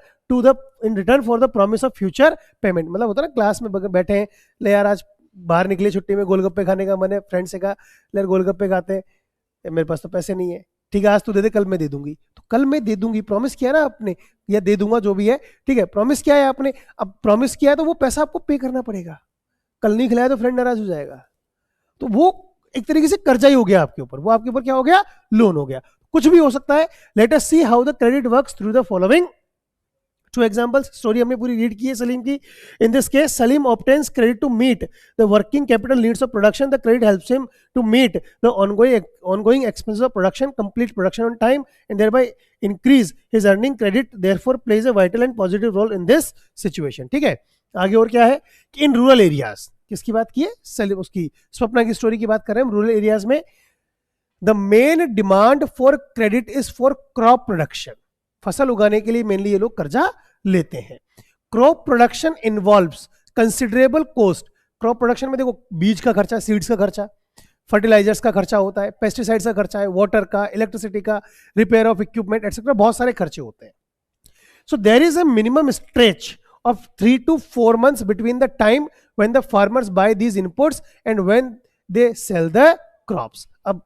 for the promise of future payment. मतलब होता है ना, क्लास में बैठे हैं, ले यार आज बाहर निकले छुट्टी में, गोलगप्पे खाने का मन है, फ्रेंड से कहा ले यार गोलगप्पे खाते हैं, मेरे पास तो पैसे नहीं है, ठीक है, आज तू दे दे, कल मैं दे दूंगी, तो कल मैं दे दूंगी प्रॉमिस किया ना आपने, या दे दूंगा जो भी है, ठीक है, प्रॉमिस किया है आपने, अब प्रॉमिस किया है तो वो पैसा आपको पे करना पड़ेगा, कल नहीं खिलाया तो फ्रेंड नाराज हो जाएगा, तो वो एक तरीके से कर्जा ही हो गया आपके ऊपर, वो आपके ऊपर क्या हो गया, लोन हो गया, कुछ भी हो सकता है। Let us see how the credit works through the following two examples. Story हमने पूरी रीड की है सलीम की। In this case Salim obtains credit to meet the working capital needs of production. The credit helps him to meet the ongoing expenses of production, complete production on time, and thereby increase his earning. Credit therefore plays a vital and positive role in this situation. ठीक है, आगे और क्या है कि in rural areas, किसकी बात की है, सलीम, उसकी स्वप्ना की स्टोरी की बात कर रहे हैं हम। रूरल एरियाज में the main demand for credit is for crop production. फसल उगाने के लिए मेनली ये लोग कर्जा लेते हैं। Crop production involves considerable cost. Crop production में देखो बीज का खर्चा, सीड्स का खर्चा, फर्टिलाइजर्स का खर्चा होता है, पेस्टिसाइड्स का खर्चा है, वाटर का, इलेक्ट्रिसिटी का, रिपेयर ऑफ इक्विपमेंट एटसेट्रा, बहुत सारे खर्चे होते हैं। So there is a minimum stretch of 3 to 4 months between the time when the farmers buy these inputs and when they sell the crops. अब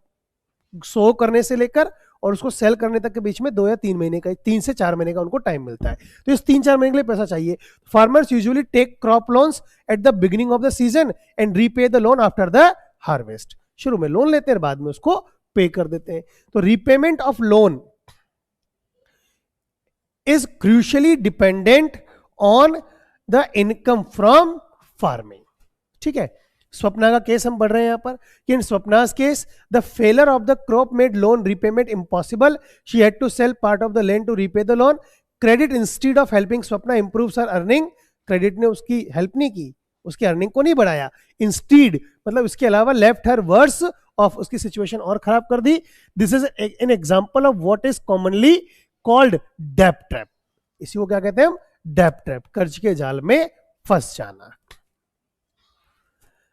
सो करने से लेकर और उसको सेल करने तक के बीच में 2 या 3 महीने का, 3 से 4 महीने का उनको टाइम मिलता है, तो इस 3-4 महीने के लिए पैसा चाहिए। Farmers usually take crop loans at the beginning of the season and repay the loan after the harvest. शुरू में लोन लेते हैं, बाद में उसको पे कर देते हैं। तो repayment of loan is crucially dependent on the income from farming. ठीक है, स्वप्ना का केस हम पढ़ रहे हैं यहां पर कि इन स्वप्ना's case the failure of the crop made loan repayment impossible. She had to sell part of the land to repay the loan. Credit instead of helping Swapna improves her earning. Credit ने उसकी help नहीं की, उसकी earning को नहीं बढ़ाया, instead मतलब इसके अलावा लेफ्ट हर वर्स ऑफ, उसकी सिचुएशन और खराब कर दी। This is an example of what is commonly called डेब्ट ट्रैप। इसी को क्या कहते हैं हम, डेब्ट ट्रैप, कर्ज के जाल में फंस जाना।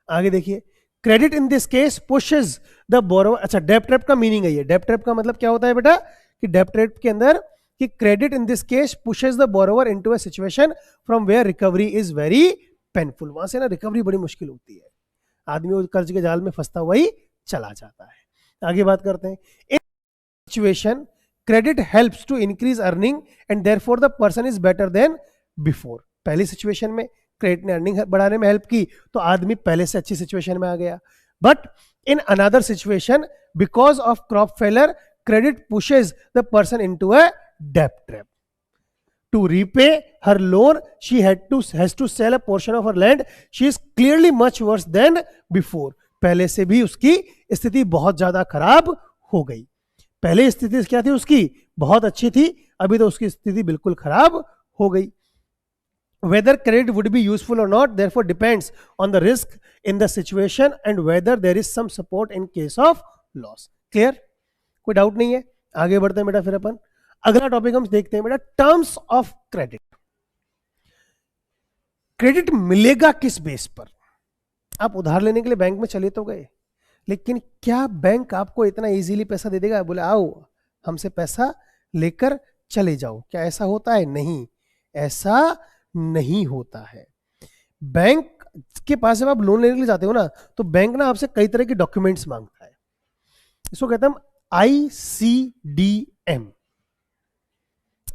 आगे देखिए, credit in this case pushes the borrower. अच्छा, डेब्ट ट्रैप का मीनिंग है ये। डेब्ट ट्रैप का मतलब क्या होता है बेटा कि डेब्ट ट्रैप के अंदर कि credit in this case pushes the borrower into a situation from where recovery is very painful. वहां से ना रिकवरी बड़ी मुश्किल होती है, आदमी वो कर्ज के जाल में फंसता हुआ ही चला जाता है। आगे बात करते हैं। In situation credit helps to increase earning and therefore the person is better than before. पहली सिचुएशन में क्रेडिट ने अर्निंग बढ़ाने में हेल्प की तो आदमी पहले से अच्छी सिचुएशन में आ गया। But in another situation because of crop failure credit pushes the person into a डेब्ट trap. To repay her loan she has to sell a portion of her land. She is clearly much worse than before. पहले से भी उसकी स्थिति बहुत ज्यादा खराब हो गई। पहले स्थिति क्या थी उसकी, बहुत अच्छी थी, अभी तो उसकी स्थिति बिल्कुल खराब हो गई। Whether credit would be useful or not therefore depends on the risk in the situation and whether there is some support in case of loss. Clear? कोई डाउट नहीं है। आगे बढ़ते हैं बेटा, फिर अपन अगला टॉपिक हम देखते हैं बेटा, टर्म्स ऑफ क्रेडिट। क्रेडिट मिलेगा किस बेस पर? आप उधार लेने के लिए बैंक में चले तो गए, लेकिन क्या बैंक आपको इतना इजीली पैसा दे देगा? बोले आओ हमसे पैसा लेकर चले जाओ, क्या ऐसा होता है? नहीं, ऐसा नहीं होता है। बैंक के पास जब आप लोन लेने के लिए जाते हो ना, तो बैंक ना आपसे कई तरह के डॉक्यूमेंट्स मांगता है। इसको कहते हैं ICDM।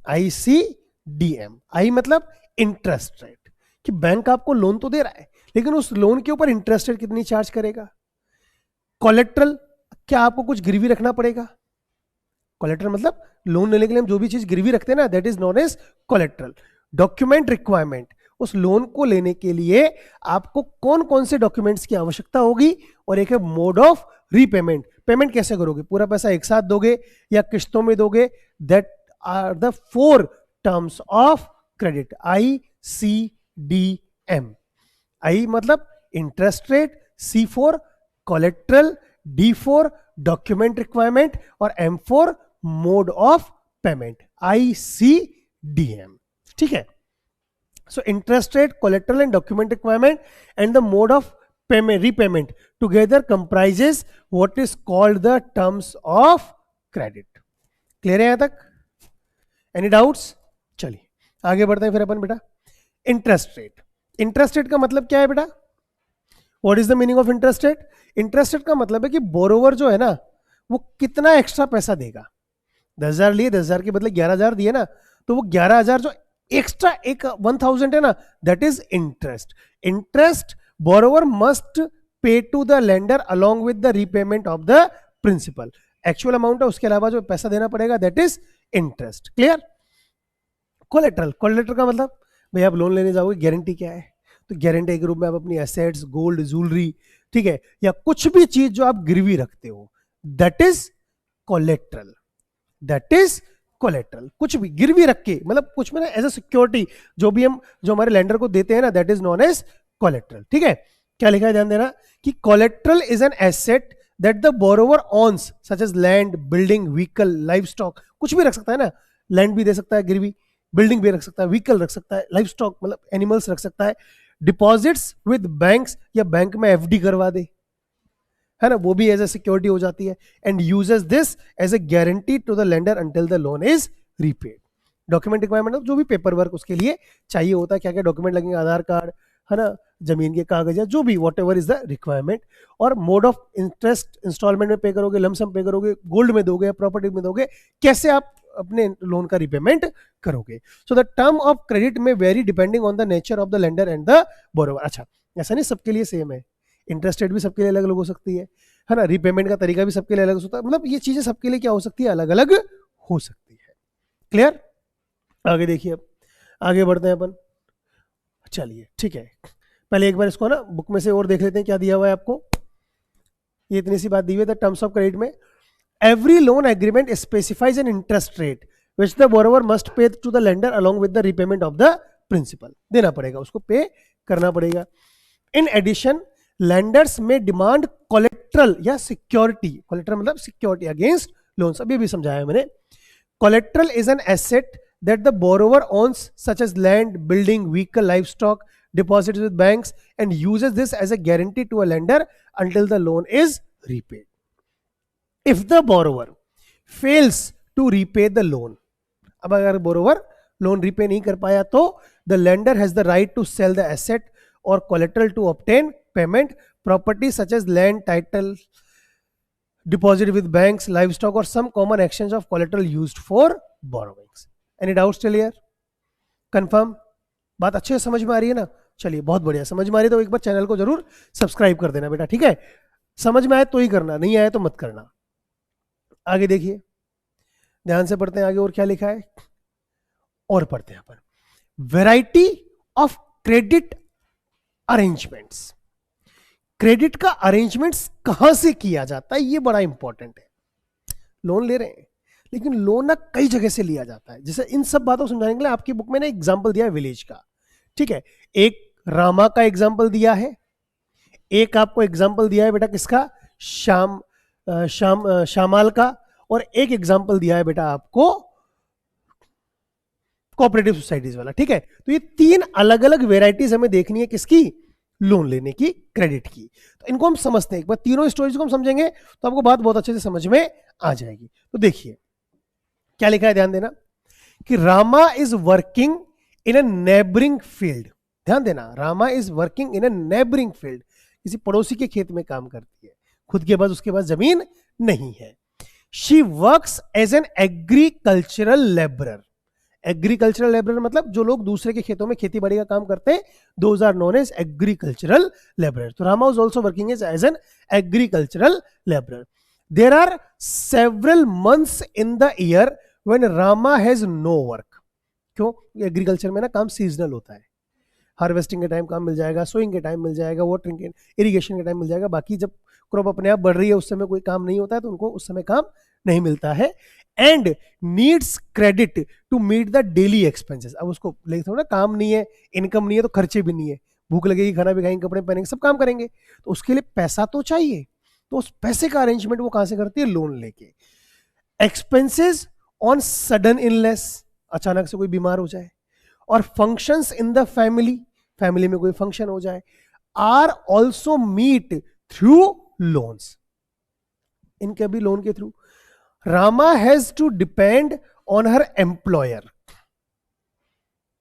ICDM, आई मतलब इंटरेस्ट रेट, कि बैंक आपको लोन तो दे रहा है लेकिन उस लोन के ऊपर इंटरेस्ट रेट कितनी चार्ज करेगा। कोलेट्रल, क्या आपको कुछ गिरवी रखना पड़ेगा? कोलेट्रल मतलब लोन लेने के लिए हम जो भी चीज गिरवी रखते हैं ना, that is known as collateral. Document requirement, उस लोन को लेने के लिए आपको कौन कौन से डॉक्यूमेंट्स की आवश्यकता होगी, और एक है मोड ऑफ रीपेमेंट। पेमेंट कैसे करोगे, पूरा पैसा एक साथ दोगे या किस्तों में दोगे? That are the 4 terms of credit. ICDM। I मतलब interest rate, C for collateral, D for document requirement और M for mode of payment. ICDM, ठीक है। So interest rate, collateral and document requirement and the mode of payment, repayment together comprises what is called the terms of credit. Clear है यहां तक? Any doubts? चलिए आगे बढ़ते हैं फिर अपन बेटा। इंटरेस्ट रेट, इंटरेस्ट रेट का मतलब क्या है बेटा? What is the meaning of interest rate? Interest rate का मतलब है कि बोरोवर जो है ना, वो कितना एक्स्ट्रा पैसा देगा? 10,000 लिए, 10,000 के बदले 11,000 दिए ना, तो वो 11,000 जो एक्स्ट्रा एक 1,000 है ना, that is interest. Interest borrower must pay to the lender along with the repayment of the principal. Actual amount है, उसके अलावा जो पैसा देना पड़ेगा, that is interest. Clear? Collateral. Collateral का मतलब भाई आप लोन लेने जाओगे, गारंटी क्या है? तो गारंटी के रूप में आप अपनी एसेट्स, गोल्ड, ज्वेलरी, ठीक है, या कुछ भी चीज जो आप गिरवी रखते हो, that is collateral. That is collateral. कुछ भी गिरवी रख के, मतलब कुछ में ना एज अ सिक्योरिटी जो भी हम जो हमारे लेंडर को देते हैं ना, that is known as collateral. ठीक है? क्या लिखा है ध्यान देना कि collateral is an asset that the borrower owns such as land, building, vehicle, livestock. कुछ भी रख सकता है ना, लैंड भी दे सकता है गिरवी, बिल्डिंग भी रख सकता है, व्हीकल रख सकता है, लाइव स्टॉक मतलब एनिमल्स रख सकता है. डिपॉजिट्स विद बैंक्स, या बैंक में एफडी करवा दे, है ना, वो भी एज ए सिक्योरिटी हो जाती है. And uses this as a guarantee to the lender until the loan is repaid. Document requirement, जो भी पेपर वर्क उसके लिए चाहिए होता है, क्या क्या डॉक्यूमेंट लगेंगे, आधार कार्ड, है ना, जमीन के कागज, या जो भी what ever is the requirement. और मोड ऑफ इंटरेस्ट, इंस्टॉलमेंट में पे करोगे, लमसम पे करोगे, गोल्ड में दोगे, प्रॉपर्टी में दोगे, कैसे आप अपने लोन का रिपेमेंट करोगे. So the term of credit में vary depending on the nature of the lender and the borrower. अच्छा, ऐसा नहीं सबके लिए सेम है, इंटरेस्ट रेट भी सबके लिए अलग अलग हो सकती है ना, रीपेमेंट का तरीका भी सबके लिए अलग हो सकता है. मतलब ये चीजें सबके लिए क्या हो सकती है, अलग अलग हो सकती है. क्लियर? आगे देखिए, अब आगे बढ़ते हैं अपन. चलिए ठीक है, पहले एक बार इसको ना बुक में से और देख लेते हैं क्या दिया हुआ है आपको. ये इतनी सी बात दी हुई है टर्म्स ऑफ क्रेडिट में. Every loan agreement specifies an interest rate which the borrower must pay to the lender along with the repayment of the principal. देना पड़ेगा, उसको पे करना पड़ेगा. In addition lenders may demand collateral या security. Collateral मतलब security against loans. अभी भी समझाया मैंने. Collateral is an asset that the borrower owns such as land, building, vehicle, livestock, deposits with banks and uses this as a guarantee to a lender until the loan is repaid. If the borrower fails to repay the loan, अब अगर borrower loan repay नहीं कर पाया तो the lender has the right to sell the asset or collateral to obtain payment. Property such as land, title, deposit with banks, livestock or some common exchange of collateral used for borrowings. Any doubts till here? Confirm? बात अच्छे से समझ में आ रही है ना? चलिए बहुत बढ़िया. समझ में आ रही है तो एक बार चैनल को जरूर सब्सक्राइब कर देना बेटा. ठीक है? समझ में आए तो ही करना, नहीं आए तो मत करना. आगे देखिए, ध्यान से पढ़ते हैं आगे और क्या लिखा है. और पढ़ते हैं अपन. Variety of credit arrangements. क्रेडिट का अरेंजमेंट्स कहां से किया जाता है, ये बड़ा इंपॉर्टेंट है. लोन ले रहे हैं, लेकिन लोन ना कई जगह से लिया जाता है. जैसे इन सब बातों को समझाने के लिए आपकी बुक में ना एग्जांपल दिया है विलेज का. ठीक है? एक रामा का एग्जांपल दिया है, एक आपको एग्जांपल दिया है बेटा किसका, शामाल का, और एक एग्जांपल दिया है बेटा आपको कोऑपरेटिव सोसाइटीज वाला. ठीक है? तो ये तीन अलग अलग वेराइटीज हमें देखनी है किसकी, लोन लेने की, क्रेडिट की. तो इनको हम समझते हैं एक बार. तीनों स्टोरीज को हम समझेंगे तो आपको बात बहुत अच्छे से समझ में आ जाएगी. तो देखिए क्या लिखा है, ध्यान देना कि Rama is working in a neighbouring field. ध्यान देना, Rama is working in a neighbouring field. किसी पड़ोसी के खेत में काम करती है, खुद के पास उसके पास जमीन नहीं है. She works as an agricultural labourer. Agricultural labourer मतलब जो लोग दूसरे के खेतों में खेती बाड़ी का काम करते हैं, those are known as agricultural labourer. तो Rama is also working as an agricultural labourer. There are several months in the year when Rama has no work. क्यों? एग्रीकल्चर में ना काम सीजनल होता है. हार्वेस्टिंग के टाइम काम मिल जाएगा, सोइंग के टाइम मिल जाएगा, वाटरिंग के, इरिगेशन के टाइम मिल जाएगा. बाकी जब क्रॉप अपने आप बढ़ रही है उस समय कोई काम नहीं होता है, तो उनको उस समय काम नहीं मिलता है. And needs credit to meet the daily expenses. अब उसको लेते हो ना, काम नहीं है, इनकम नहीं है, तो खर्चे भी नहीं है, भूख लगेगी, खाना भी खाएंगे, कपड़े पहनेंगे, सब काम करेंगे, तो उसके लिए पैसा तो चाहिए. तो उस पैसे का अरेंजमेंट वो कहां से करती है, लोन लेके. एक्सपेंसेस ऑन सडन इलनेस, अचानक से कोई बीमार हो जाए, और functions in the family, family में कोई फंक्शन हो जाए, are also met through loans. इनके भी लोन के through. Rama has to depend on her employer.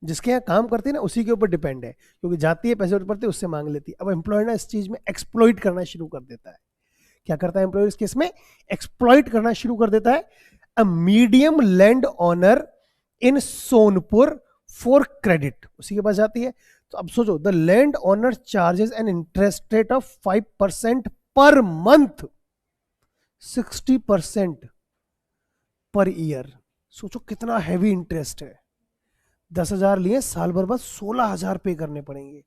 जिसके यहां काम करती है ना उसी के ऊपर डिपेंड है, क्योंकि जाती है पैसे पड़ते उससे मांग लेती है. अब एम्प्लॉयर ना इस चीज में एक्सप्लॉइट करना शुरू कर देता है क्या करता है एम्प्लॉयर इस केस में? एक्सप्लॉइट करना शुरू कर देता है। A medium land owner in Sonpur for credit, उसी के पास जाती है। तो अब सोचो, the land owner charges N interest rate of 5% per month, 60% per year. सोचो कितना हैवी इंटरेस्ट है। 10,000 लिए, साल भर बाद 16,000 पे करने पड़ेंगे।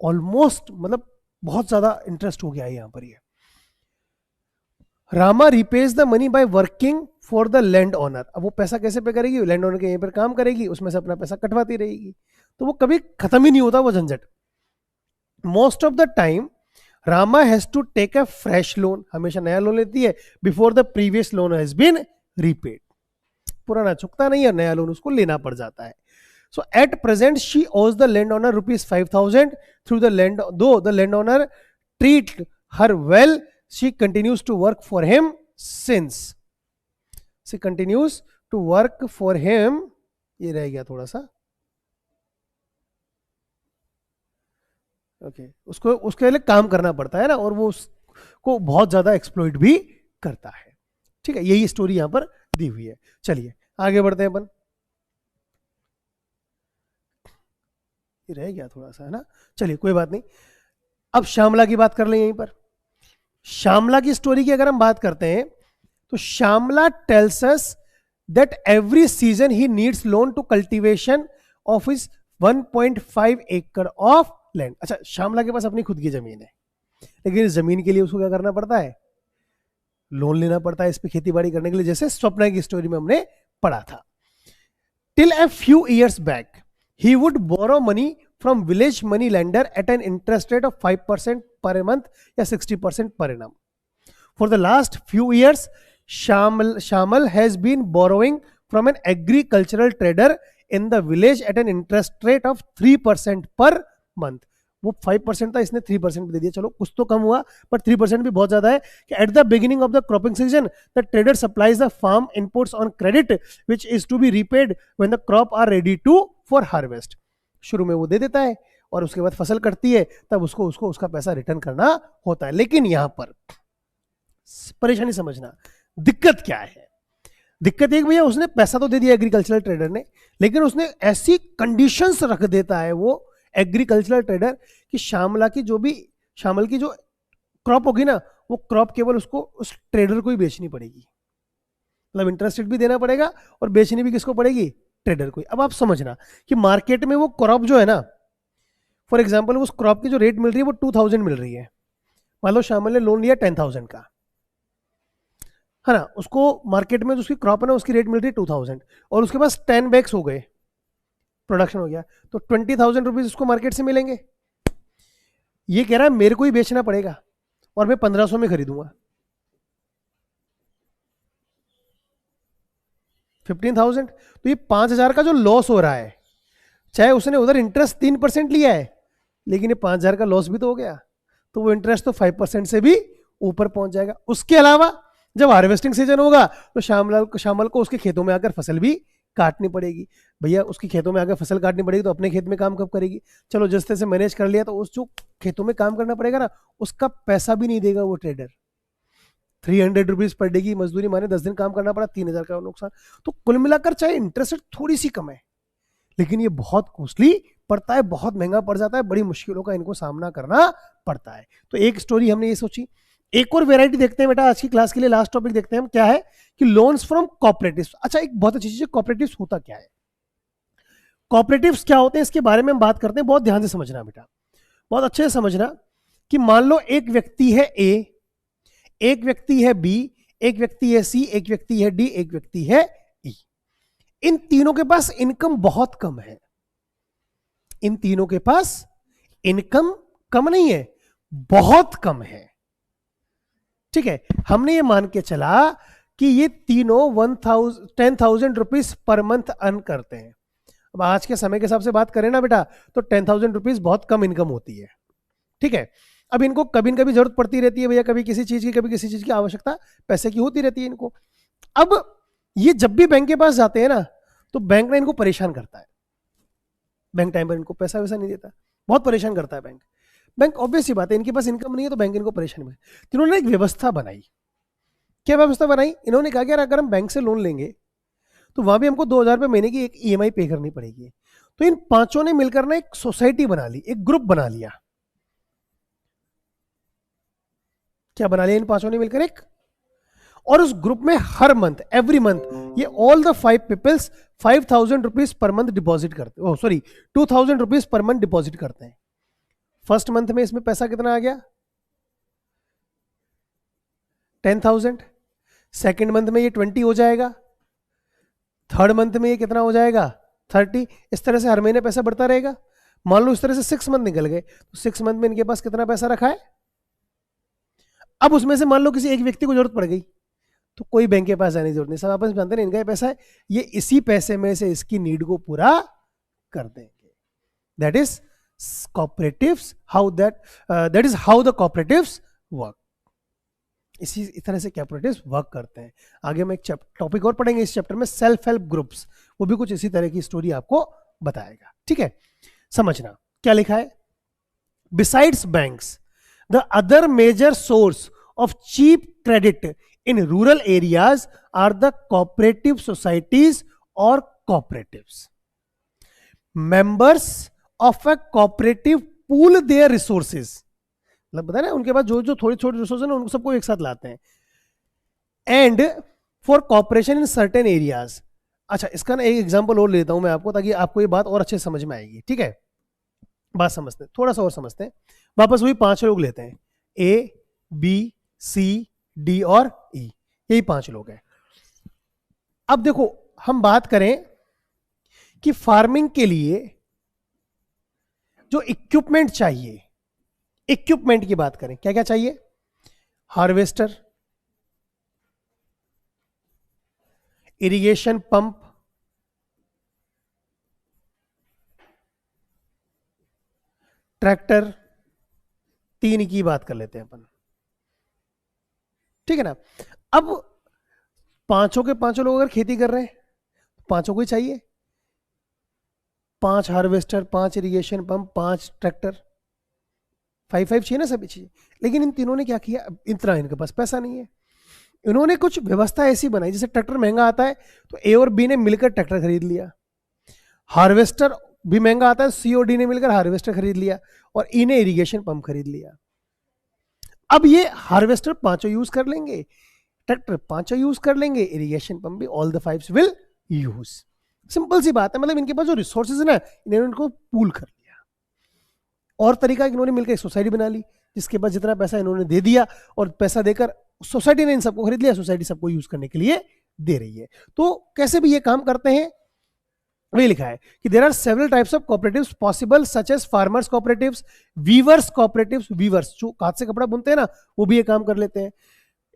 ऑलमोस्ट मतलब बहुत ज्यादा इंटरेस्ट हो गया है यहां पर। ये Rama repays the money by working for the land owner. अब वो पैसा कैसे पे करेगी? लैंड ओनर के यहीं पर काम करेगी, उसमें से अपना पैसा कटवाती रहेगी, तो वो कभी खत्म ही नहीं होता वो झंझट। Most of the time Rama has to take a fresh loan, हमेशा नया लोन लेती है, before the previous loan has been repaid. पुराना चुकता नहीं है, नया लोन उसको लेना पड़ जाता है। So at present she owes the landowner rupees 5,000 through the land. Though the landowner treat her well, she continues to work for him since. She continues to work for him. ये रह गया थोड़ा सा। ओके, उसको उसके लिए काम करना पड़ता है ना, और वो उसको बहुत ज्यादा एक्सप्लॉइट भी करता है। ठीक है, यही स्टोरी यहां पर दी हुई है। चलिए आगे बढ़ते हैं अपन। ये रह गया थोड़ा सा, है ना। चलिए कोई बात नहीं। अब श्यामला की बात कर लें। यहीं पर श्यामला की स्टोरी की अगर हम बात करते हैं तो Shyamala tells us that every season he needs loan to cultivation of his 1.5 एकड़ ऑफ लैंड। अच्छा, श्यामला के पास अपनी खुद की जमीन है, लेकिन इस जमीन के लिए उसको क्या करना पड़ता है? लोन लेना पड़ता है इस पे खेती बाड़ी करने के लिए, जैसे स्वप्ना की स्टोरी में हमने पढ़ा था। Till a few years back he would borrow money from village money lender at an interest rate of 5% per month या 60% per annum. For the last few years, Shamal has been borrowing from an agricultural trader in the village at an interest rate of 3% per month. वो 5% था, इसने 3% दे दिया। चलो कुछ तो कम हुआ, but 3% भी बहुत ज्यादा है। कि at the beginning of the cropping season the trader supplies the farm inputs on credit which is to be repaid when the crop are ready to for harvest. शुरू में वो दे देता है, और उसके बाद फसल कटती है, तब उसको उसका पैसा रिटर्न करना होता है। लेकिन यहां पर परेशानी समझना, दिक्कत क्या है? दिक्कत एक, भैया उसने पैसा तो दे दिया एग्रीकल्चरल ट्रेडर ने, लेकिन उसने ऐसी कंडीशंस रख देता है वो एग्रीकल्चरल ट्रेडर कि श्यामल की जो क्रॉप होगी ना, वो क्रॉप केवल उसको उस ट्रेडर को ही बेचनी पड़ेगी। मतलब इंटरेस्ट रेट भी देना पड़ेगा और बेचनी भी किसको पड़ेगी? ट्रेडर को। अब आप समझना कि मार्केट में वो क्रॉप जो है ना, फॉर एग्जांपल उस क्रॉप की जो रेट मिल रही है वो 2,000 मिल रही है। मान लो श्यामल ने लोन लिया 10,000 का, है ना, उसको मार्केट में जो उसकी क्रॉप है ना उसकी रेट मिल रही है 2,000, और उसके पास 10 बैग्स हो गए, प्रोडक्शन हो गया, तो 20,000 रुपीज उसको मार्केट से मिलेंगे। ये कह रहा है मेरे को ही बेचना पड़ेगा और मैं 1,500 में खरीदूंगा। 15,000, तो ये 5,000 का जो लॉस हो रहा है, चाहे उसने उधर इंटरेस्ट 3% लिया है, लेकिन ये 5,000 का लॉस भी तो हो गया, तो वो इंटरेस्ट तो 5% से भी ऊपर पहुंच जाएगा। उसके अलावा जब हार्वेस्टिंग सीजन होगा तो श्यामल को उसके खेतों में आकर फसल भी काटनी पड़ेगी। भैया उसकी खेतों में आकर फसल काटनी पड़ेगी तो अपने खेत में काम कब करेगी? चलो जिस तरह से मैनेज कर लिया, तो उस जो खेतों में काम करना पड़ेगा ना, उसका पैसा भी नहीं देगा वो ट्रेडर। 300 रुपीज पर डे की मजदूरी, माने 10 दिन काम करना पड़ा, 3,000 का नुकसान। तो कुल मिलाकर चाहे इंटरेस्ट थोड़ी सी कम है, लेकिन ये बहुत कॉस्टली पड़ता है, बहुत महंगा पड़ जाता है, बड़ी मुश्किलों का इनको सामना करना पड़ता है। तो एक स्टोरी हमने ये सोची। एक और वेराइटी देखते हैं बेटा आज की क्लास के लिए, लास्ट टॉपिक देखते हैं हम, क्या है कि लोन्स फ्रॉम कोऑपरेटिव्स। अच्छा, एक बहुत अच्छी चीज है, कोऑपरेटिव्स होता क्या है, कोऑपरेटिव्स क्या होते हैं, इसके बारे में हम बात करते हैं। बहुत ध्यान से समझना बेटा, बहुत अच्छे से समझना कि मान लो एक व्यक्ति है ए, एक व्यक्ति है बी, एक व्यक्ति है सी, एक व्यक्ति है डी, एक व्यक्ति है ई। इन तीनों के पास इनकम बहुत कम है। इन तीनों के पास इनकम कम नहीं है, बहुत कम है। ठीक है, हमने ये मान के चला कि ये तीनों 10,000 रुपीज पर मंथ अर्न करते हैं। अब आज के समय के हिसाब से बात करें ना बेटा, तो 10,000 रुपीज बहुत कम इनकम होती है। ठीक है, अब इनको कभी न कभी जरूरत पड़ती रहती है भैया, कभी किसी चीज की, कभी किसी चीज की आवश्यकता पैसे की होती रहती है इनको। अब ये जब भी बैंक के पास जाते हैं ना, तो बैंक ना इनको परेशान करता है। बैंक टाइम पर इनको पैसा वैसा नहीं देता, बहुत परेशान करता है बैंक। बैंक ऑब्वियस ही बात है, इनके पास इनकम नहीं है तो बैंक इनको परेशानी में। तो इन्होंने एक व्यवस्था बनाई। क्या व्यवस्था बनाई? इन्होंने कहा कि यार अगर हम बैंक से लोन लेंगे तो वहां भी हमको 2,000 रुपये महीने की एक ईएमआई पे करनी पड़ेगी। तो इन पांचों ने मिलकर ना एक सोसाइटी बना ली, एक ग्रुप बना लिया। क्या बना लिया इन पांचों ने मिलकर? एक। और उस ग्रुप में हर मंथ, एवरी मंथ, ये all the 5 peoples 5,000 rupees per month deposit करते, oh sorry 2,000 rupees per month deposit करते हैं। फर्स्ट मंथ में इसमें पैसा कितना आ गया? 10,000। सेकेंड मंथ में ये 20 हो जाएगा। थर्ड मंथ में ये कितना हो जाएगा? 30। इस तरह से हर महीने पैसा बढ़ता रहेगा। मान लो इस तरह से 6 मंथ निकल गए, तो 6 मंथ में इनके पास कितना पैसा रखा है? अब उसमें से मान लो किसी एक व्यक्ति को जरूरत पड़ गई, तो कोई बैंक के पास जाने की जरूरत नहीं, सब आपस में जानते हैं इनका पैसा है, ये इसी पैसे में से इसकी नीड को पूरा कर देंगे। That is cooperatives, how that is how the cooperatives work. इसी तरह से कॉपरेटिव्स वर्क करते हैं। आगे हम एक टॉपिक और पढ़ेंगे इस चैप्टर में, सेल्फ हेल्प ग्रुप्स, वो भी कुछ इसी तरह की स्टोरी आपको बताएगा। ठीक है, समझना क्या लिखा है। Besides banks, the other major source of cheap credit in rural areas are the cooperative societies or cooperatives. Members of a cooperative pool their resources. मतलब पता है ना, उनके पास जो जो थोड़ी थोड़ी रिसोर्स है ना, उनको सबको एक साथ लाते हैं। And for cooperation in certain areas. अच्छा, इसका ना एक एग्जांपल और लेता हूं मैं आपको, ताकि आपको ये बात और अच्छे समझ में आएगी। ठीक है, बात समझते हैं, थोड़ा सा और समझते हैं। वापस वही 5 लोग लेते हैं, ए, बी, सी, डी और ई, यही 5 लोग हैं। अब देखो, हम बात करें कि फार्मिंग के लिए जो इक्विपमेंट चाहिए, इक्विपमेंट की बात करें, क्या क्या चाहिए? हार्वेस्टर, इरिगेशन पंप, ट्रैक्टर, 3 की बात कर लेते हैं अपन। ठीक है ना। अब पांचों के पांचों लोग अगर खेती कर रहे हैं, पांचों को ही चाहिए, 5 हार्वेस्टर, 5 इरिगेशन पंप, 5 ट्रैक्टर, 5 चाहिए ना सभी चीजें। लेकिन इन तीनों ने क्या किया, इतना इनके पास पैसा नहीं है। इन्होंने कुछ व्यवस्था ऐसी बनाई, जैसे ट्रैक्टर महंगा आता है तो ए और बी ने मिलकर ट्रैक्टर खरीद लिया। हार्वेस्टर भी महंगा आता है, सी और डी ने मिलकर हार्वेस्टर खरीद लिया, और ई ने इरिगेशन पंप खरीद लिया। अब ये हार्वेस्टर 5 यूज कर लेंगे, ट्रैक्टर 5 यूज कर लेंगे, इरिगेशन पंप भी all the 5 will use. Simple सी बात है, मतलब इनके पास जो रिसोर्सेज है ना, इन्होंने उनको पूल कर लिया। और तरीका इन्होंने मिलकर एक सोसाइटी बना ली, जिसके पास जितना पैसा इन्होंने दे दिया, और पैसा देकर सोसाइटी ने इन सबको खरीद लिया, सोसाइटी सबको यूज करने के लिए दे रही है। तो कैसे भी ये काम करते हैं, वही लिखा है कि there are several types of cooperatives possible, such as farmers cooperatives, weavers cooperatives, weavers जो हाथ से कपड़ा बुनते हैं ना, वो भी ये काम कर लेते हैं,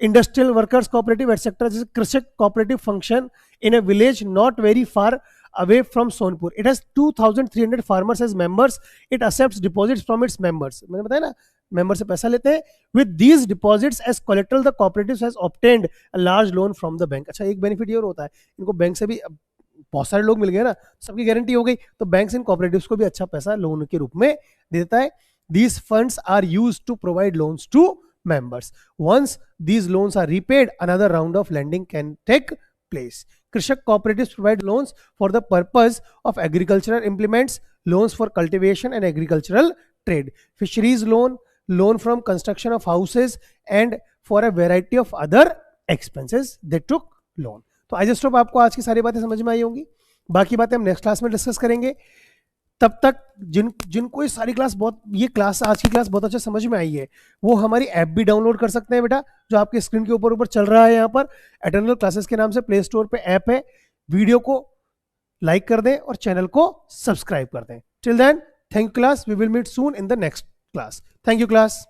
इंडस्ट्रियल वर्कर्स कोऑपरेटिव एटसेट्रा, जैसे कृषक cooperative function in a village not very far away from Sonpur. It has 2,300 farmers as members. It accepts deposits from its members. मैंने बताया ना, मेंबर से पैसा लेते हैं। With these deposits as collateral, the cooperatives has obtained a large loan from the bank. अच्छा, एक benefit ये और होता है, इनको बैंक से भी बहुत सारे लोग मिल गए ना, सबकी गारंटी हो गई, तो बैंक इन कॉपरेटिव्स को भी अच्छा पैसा लोन के रूप में देता है। These funds are used to provide loans to members. Once these loans are repaid, another round of lending can take place. Krishak cooperatives provide loans for the purpose of agricultural implements, loans for cultivation and agricultural trade, fisheries loan, loan from construction of houses, and for a variety of other expenses they took loan. तो I just hope आपको आज की सारी बातें समझ में आई होंगी। बाकी बातें हम नेक्स्ट क्लास में डिस्कस करेंगे। तब तक जिनको ये सारी क्लास ये क्लास आज की क्लास बहुत अच्छे समझ में आई है, वो हमारी ऐप भी डाउनलोड कर सकते हैं बेटा, जो आपके स्क्रीन के ऊपर चल रहा है यहाँ पर, एटर्नल क्लासेस के नाम से प्ले स्टोर पे ऐप है। वीडियो को लाइक कर दें और चैनल को सब्सक्राइब कर दें। Till then, thank you class, we will meet soon in the next class. Thank you class.